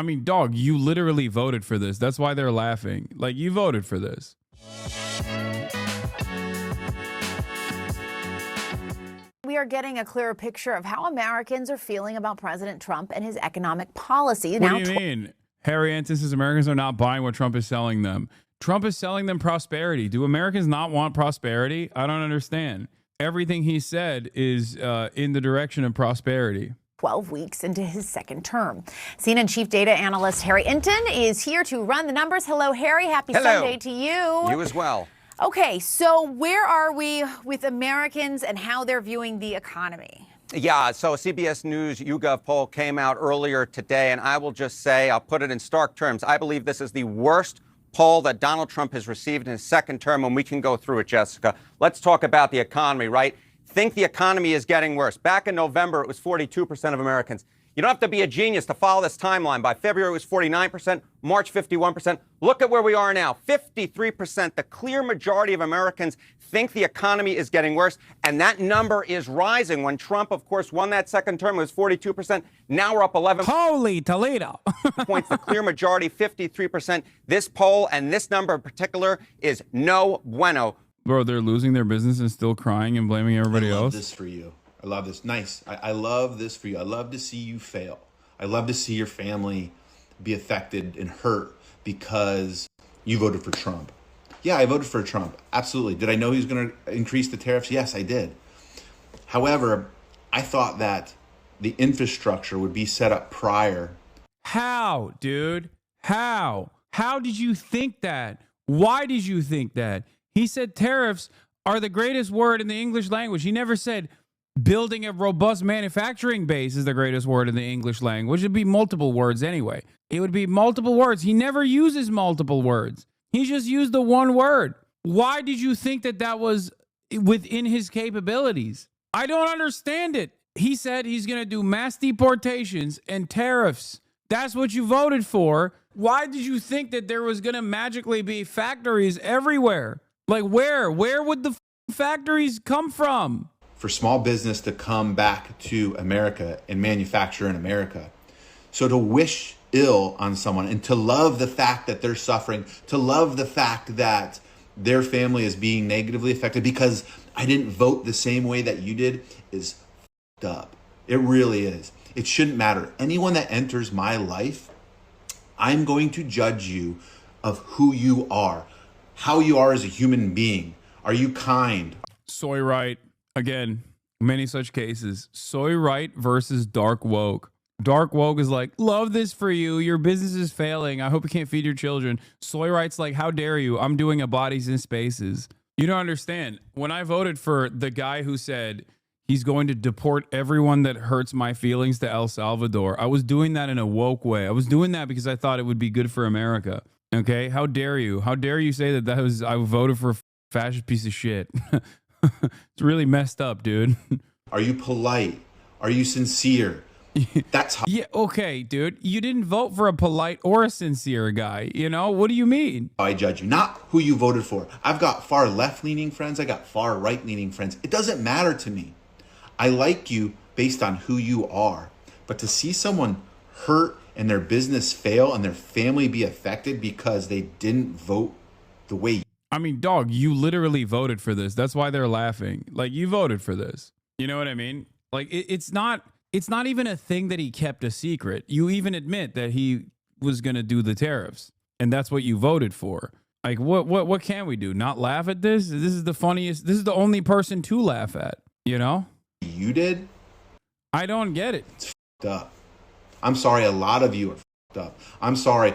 I mean, dog, you literally voted for this. That's why they're laughing. Like, you voted for this. We are getting a clearer picture of how Americans are feeling about President Trump and his economic policy. What do you mean? Harry Anton says Americans are not buying what Trump is selling them. Trump is selling them prosperity. Do Americans not want prosperity? I don't understand. Everything he said is in the direction of prosperity. 12 weeks into his second term. CNN chief data analyst Harry Anton is here to run the numbers. Hello, Harry. Happy Sunday to you. You as well. Okay, so where are we with Americans and how they're viewing the economy? Yeah, so a CBS News YouGov poll came out earlier today, and I will just say, I'll put it in stark terms, I believe this is the worst poll that Donald Trump has received in his second term, and we can go through it, Jessica. Let's talk about the economy, right? Think the economy is getting worse. Back in November, it was 42% of Americans. You don't have to be a genius to follow this timeline. By February, it was 49%, March, 51%. Look at where we are now, 53%. The clear majority of Americans think the economy is getting worse, and that number is rising. When Trump, of course, won that second term, it was 42%. Now we're up 11 Holy Toledo. points. The clear majority, 53%. This poll and this number in particular is no bueno. Bro, they're losing their business and still crying and blaming everybody else. I love this for you. I love this. Nice. I love this for you. I love to see you fail. I love to see your family be affected and hurt because you voted for Trump. Yeah, I voted for Trump. Absolutely. Did I know he was going to increase the tariffs? Yes, I did. However, I thought that the infrastructure would be set up prior. How, dude? How? How did you think that? Why did you think that? He said tariffs are the greatest word in the English language. He never said building a robust manufacturing base is the greatest word in the English language. It'd be multiple words anyway. It would be multiple words. He never uses multiple words. He just used the one word. Why did you think that that was within his capabilities? I don't understand it. He said he's going to do mass deportations and tariffs. That's what you voted for. Why did you think that there was going to magically be factories everywhere? Like where? Where would the factories come from? For small business to come back to America and manufacture in America. So to wish ill on someone and to love the fact that they're suffering, to love the fact that their family is being negatively affected because I didn't vote the same way that you did is f***ed up. It really is. It shouldn't matter. Anyone that enters my life, I'm going to judge you of who you are, how you are as a human being. Are you kind? Soy right. Again, many such cases. Soy right versus dark woke. Dark woke is like, love this for you. Your business is failing. I hope you can't feed your children. Soy right's like, how dare you? I'm doing a Bodies in Spaces. You don't understand. When I voted for the guy who said he's going to deport everyone that hurts my feelings to El Salvador, I was doing that in a woke way. I was doing that because I thought it would be good for America. Okay? How dare you? How dare you say that I voted for a fascist piece of shit? It's really messed up, dude. Are you polite? Are you sincere? That's how. Yeah, okay, dude. You didn't vote for a polite or a sincere guy. You know, what do you mean? I judge you, not who you voted for. I've got far left-leaning friends. I got far right-leaning friends. It doesn't matter to me. I like you based on who you are. But to see someone hurt and their business fail and their family be affected because they didn't vote the way. I mean, dog, you literally voted for this. That's why they're laughing. Like, you voted for this. You know what I mean? Like, it's not even a thing that he kept a secret. You even admit that he was going to do the tariffs, and that's what you voted for. Like, what can we do? Not laugh at this? This is the funniest. This is the only person to laugh at, you know? You did? I don't get it. It's f***ed up. I'm sorry. A lot of you are f***ed up. I'm sorry.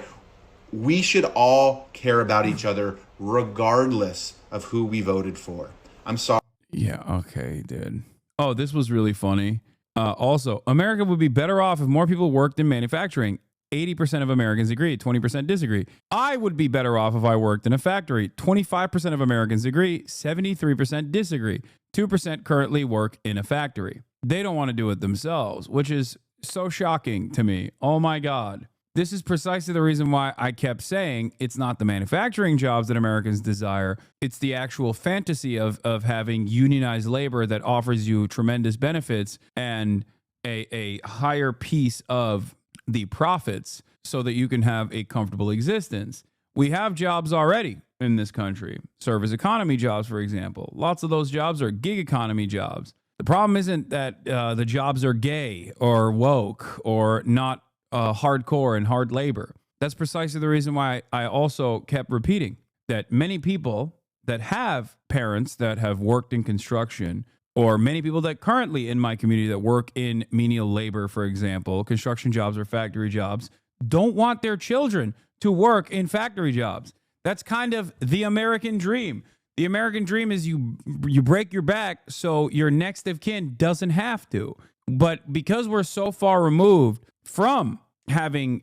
We should all care about each other regardless of who we voted for. I'm sorry. Yeah, okay, dude. Oh, this was really funny. Also, America would be better off if more people worked in manufacturing. 80% of Americans agree, 20% disagree. I would be better off if I worked in a factory. 25% of Americans agree, 73% disagree. 2% currently work in a factory. They don't want to do it themselves, which is so shocking to me. Oh my God. This is precisely the reason why I kept saying it's not the manufacturing jobs that Americans desire. It's the actual fantasy of having unionized labor that offers you tremendous benefits and a higher piece of the profits. so that you can have a comfortable existence. We have jobs already in this country, service economy jobs, for example. Lots of those jobs are gig economy jobs. The problem isn't that the jobs are gay or woke or not hardcore and hard labor. That's precisely the reason why I also kept repeating that many people that have parents that have worked in construction, or many people that currently in my community that work in menial labor, for example, construction jobs or factory jobs, don't want their children to work in factory jobs. That's kind of the American dream. The American dream is you break your back so your next of kin doesn't have to. But because we're so far removed from having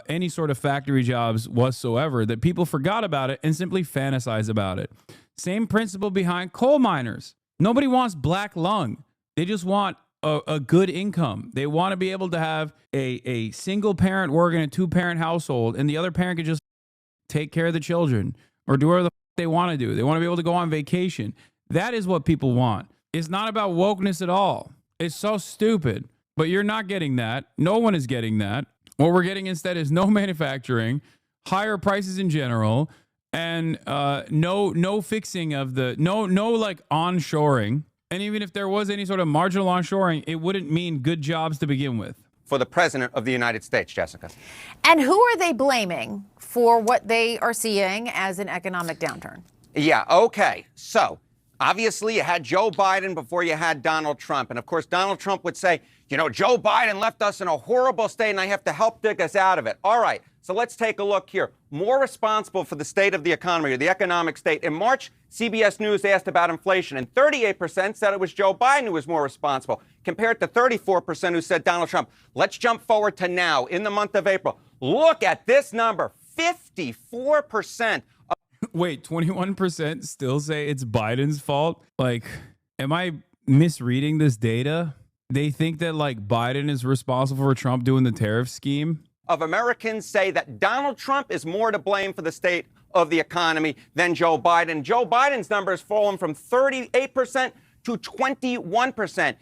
any sort of factory jobs whatsoever, that people forgot about it and simply fantasize about it. Same principle behind coal miners. Nobody wants black lung. They just want a good income. They want to be able to have a single parent work in a 2-parent household, and the other parent can just take care of the children or do whatever they want to do. They want to be able to go on vacation. That is what people want. It's not about wokeness at all. It's so stupid. But you're not getting that. No one is getting that. What we're getting instead is no manufacturing, higher prices in general, and no fixing of the no like onshoring. And even if there was any sort of marginal onshoring, it wouldn't mean good jobs to begin with. For the president of the United States, Jessica. And who are they blaming for what they are seeing as an economic downturn? Yeah, okay. So obviously you had Joe Biden before you had Donald Trump. And of course, Donald Trump would say, you know, Joe Biden left us in a horrible state and I have to help dig us out of it. All right. So let's take a look here. More responsible for the state of the economy or the economic state. In March, CBS News asked about inflation, and 38% said it was Joe Biden who was more responsible, compared to 34% who said Donald Trump. Let's jump forward to now, in the month of April. Look at this number, 54%. Wait, 21% still say it's Biden's fault? Like, am I misreading this data? They think that, like, Biden is responsible for Trump doing the tariff scheme? Of Americans say that Donald Trump is more to blame for the state of the economy than Joe Biden. Joe Biden's number has fallen from 38% to 21%.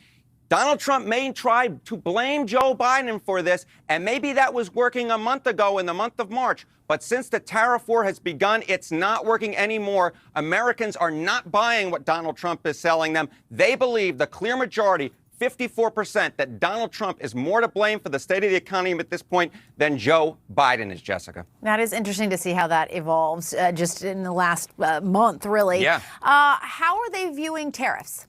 Donald Trump may try to blame Joe Biden for this, and maybe that was working a month ago in the month of March. But since the tariff war has begun, it's not working anymore. Americans are not buying what Donald Trump is selling them. They believe, the clear majority, 54%, that Donald Trump is more to blame for the state of the economy at this point than Joe Biden is, Jessica. That is interesting to see how that evolves just in the last month, really. Yeah. How are they viewing tariffs?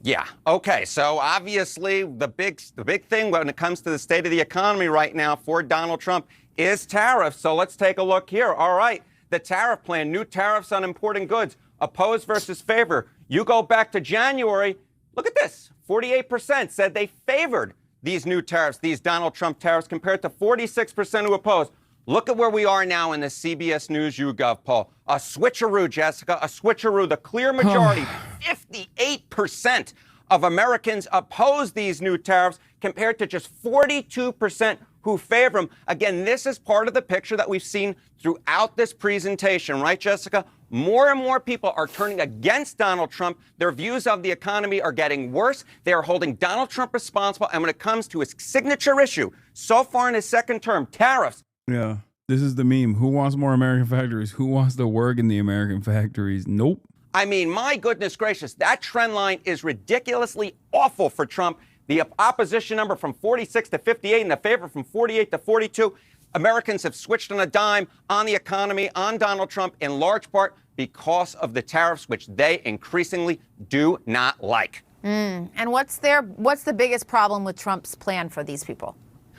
Yeah. Okay. So obviously the big thing when it comes to the state of the economy right now for Donald Trump is tariffs. So let's take a look here. All right. The tariff plan, new tariffs on importing goods, oppose versus favor. You go back to January. Look at this. 48% said they favored these new tariffs, these Donald Trump tariffs, compared to 46% who opposed. Look at where we are now in the CBS News YouGov poll. A switcheroo, Jessica, a switcheroo. The clear majority, 58% of Americans oppose these new tariffs compared to just 42% who favor them. Again, this is part of the picture that we've seen throughout this presentation, right, Jessica? More and more people are turning against Donald Trump. Their views of the economy are getting worse. They are holding Donald Trump responsible. And when it comes to his signature issue, so far in his second term, tariffs. Yeah, this is the meme. Who wants more American factories? Who wants to work in the American factories? Nope. I mean, my goodness gracious, that trend line is ridiculously awful for Trump. The opposition number from 46 to 58 and the favor from 48 to 42. Americans have switched on a dime on the economy, on Donald Trump, in large part because of the tariffs, which they increasingly do not like. And what's the biggest problem with Trump's plan for these people?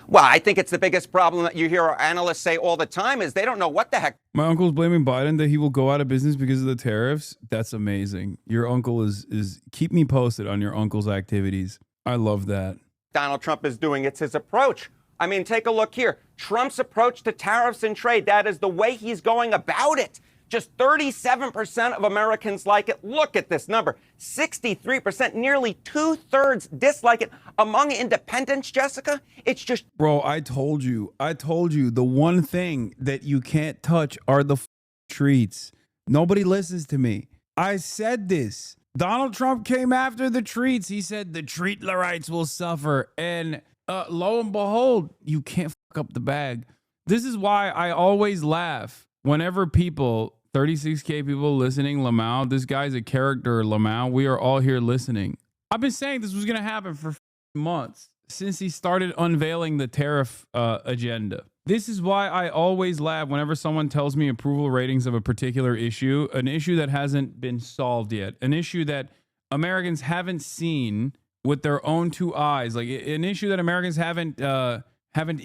Well, I think it's the biggest problem that you hear our analysts say all the time is they don't know what the heck. My uncle's blaming Biden that he will go out of business because of the tariffs. That's amazing. Your uncle is keep me posted on your uncle's activities. I love that. Donald Trump is doing. It's his approach. I mean, take a look here. Trump's approach to tariffs and trade, that is the way he's going about it. Just 37% of Americans like it. Look at this number. 63%, nearly 2/3 dislike it. Among independents, Jessica, it's just... Bro, I told you, the one thing that you can't touch are the treats. Nobody listens to me. I said this. Donald Trump came after the treats. He said the treatlerites will suffer. And lo and behold, you can't fuck up the bag. This is why I always laugh whenever people, 36K people listening, Lamau, this guy's a character, Lamau. We are all here listening. I've been saying this was going to happen for months since he started unveiling the tariff agenda. This is why I always laugh whenever someone tells me approval ratings of a particular issue, an issue that hasn't been solved yet, an issue that Americans haven't seen with their own two eyes, like an issue that Americans haven't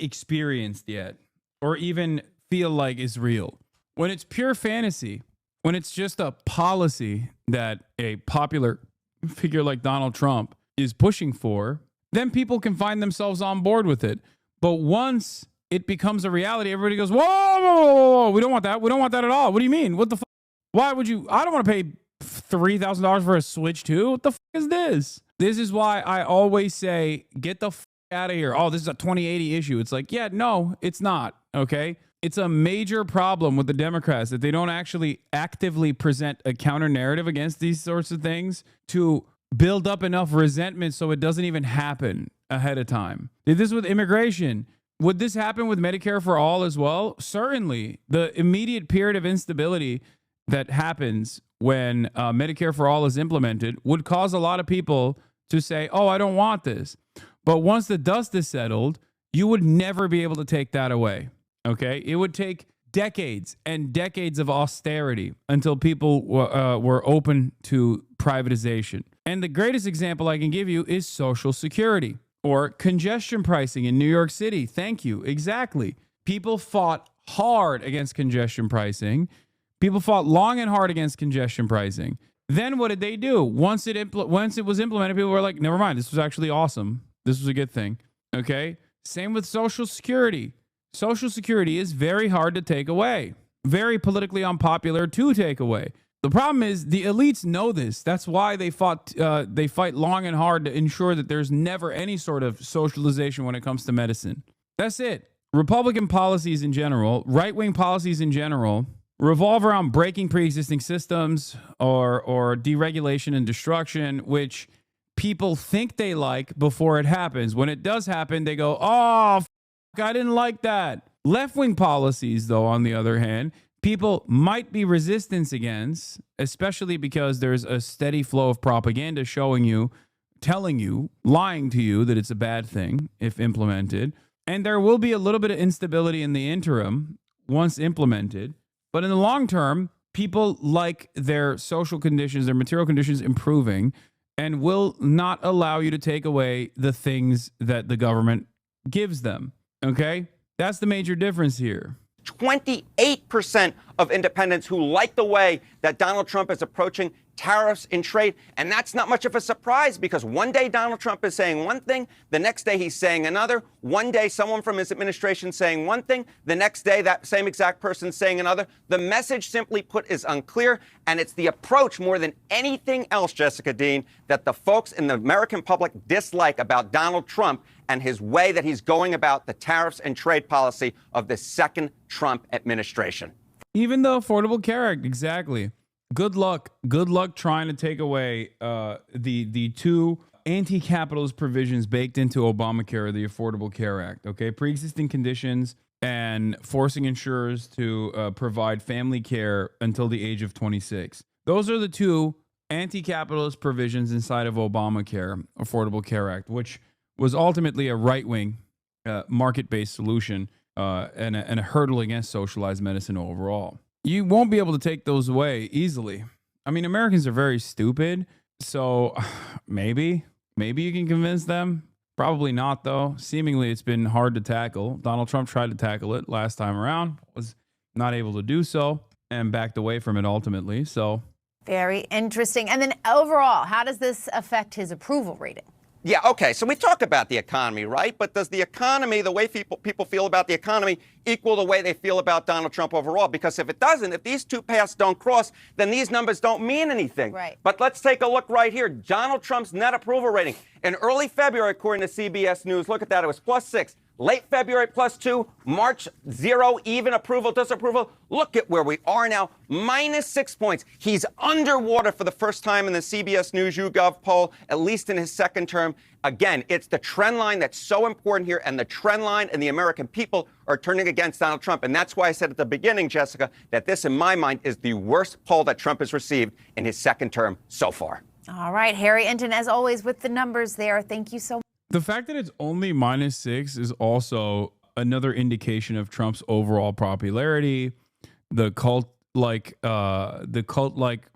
experienced yet, or even feel like is real. When it's pure fantasy, when it's just a policy that a popular figure like Donald Trump is pushing for, then people can find themselves on board with it. But once it becomes a reality, everybody goes, whoa, whoa, whoa, whoa, we don't want that. We don't want that at all. What do you mean? What the fuck? Why would you? I don't want to pay $3,000 for a Switch 2. What the fuck is this? This is why I always say, get the fuck out of here. Oh, this is a 2080 issue. It's like, yeah, no, it's not. Okay. It's a major problem with the Democrats that they don't actually actively present a counter narrative against these sorts of things to build up enough resentment so it doesn't even happen ahead of time. Did this with immigration? Would this happen with Medicare for all as well? Certainly. The immediate period of instability that happens when Medicare for all is implemented would cause a lot of people to say, oh, I don't want this. But once the dust is settled, you would never be able to take that away. Okay? It would take decades and decades of austerity until people were open to privatization. And the greatest example I can give you is Social Security or congestion pricing in New York City. Thank you. Exactly. People fought hard against congestion pricing. People fought long and hard against congestion pricing. Then what did they do? Once it was implemented, people were like, never mind, this was actually awesome. This was a good thing. Okay? Same with Social Security. Social Security is very hard to take away. Very politically unpopular to take away. The problem is the elites know this. That's why they fight long and hard to ensure that there's never any sort of socialization when it comes to medicine. That's it. Republican policies in general, right-wing policies in general, revolve around breaking pre-existing systems or deregulation and destruction, which people think they like before it happens. When it does happen, they go, oh, I didn't like that. Left-wing policies, though, on the other hand, people might be resistant against, especially because there's a steady flow of propaganda showing you, telling you, lying to you that it's a bad thing if implemented. And there will be a little bit of instability in the interim once implemented. But in the long term, people like their social conditions, their material conditions improving, and will not allow you to take away the things that the government gives them. Okay? That's the major difference here. 28% of independents who like the way that Donald Trump is approaching tariffs and trade. And that's not much of a surprise because one day Donald Trump is saying one thing, the next day he's saying another. One day someone from his administration saying one thing, the next day that same exact person saying another. The message, simply put, is unclear. And it's the approach more than anything else, Jessica Dean, that the folks in the American public dislike about Donald Trump and his way that he's going about the tariffs and trade policy of the second Trump administration. Even the Affordable Care Act, exactly. Good luck. Good luck trying to take away the two anti-capitalist provisions baked into Obamacare, the Affordable Care Act. Okay, pre-existing conditions and forcing insurers to provide family care until the age of 26. Those are the two anti-capitalist provisions inside of Obamacare, Affordable Care Act, which was ultimately a right-wing market-based solution and a hurdle against socialized medicine overall. You won't be able to take those away easily. I mean, Americans are very stupid, so maybe you can convince them. Probably not, though. Seemingly, it's been hard to tackle. Donald Trump tried to tackle it last time around, was not able to do so, and backed away from it ultimately. So, very interesting. And then overall, how does this affect his approval rating? Yeah, okay, so we talk about the economy, right? But does the economy, the way people feel about the economy, equal the way they feel about Donald Trump overall? Because if it doesn't, if these two paths don't cross, then these numbers don't mean anything. Right. But let's take a look right here. Donald Trump's net approval rating. In early February, according to CBS News, look at that, it was +6. Late February +2, March 0, even approval, disapproval. Look at where we are now, -6 points. He's underwater for the first time in the CBS News YouGov poll, at least in his second term. Again, it's the trend line that's so important here, and the trend line and the American people are turning against Donald Trump. And that's why I said at the beginning, Jessica, that this, in my mind, is the worst poll that Trump has received in his second term so far. All right, Harry Inton, as always, with the numbers there. Thank you so much. The fact that it's only -6 is also another indication of Trump's overall popularity, the cult-like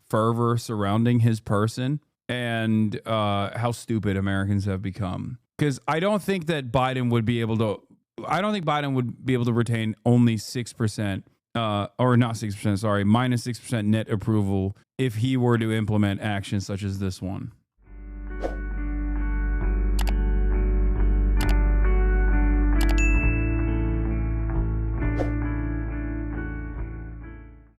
fervor surrounding his person, and how stupid Americans have become. Because I don't think Biden would be able to retain only 6%, or not 6%, sorry, -6% net approval if he were to implement actions such as this one.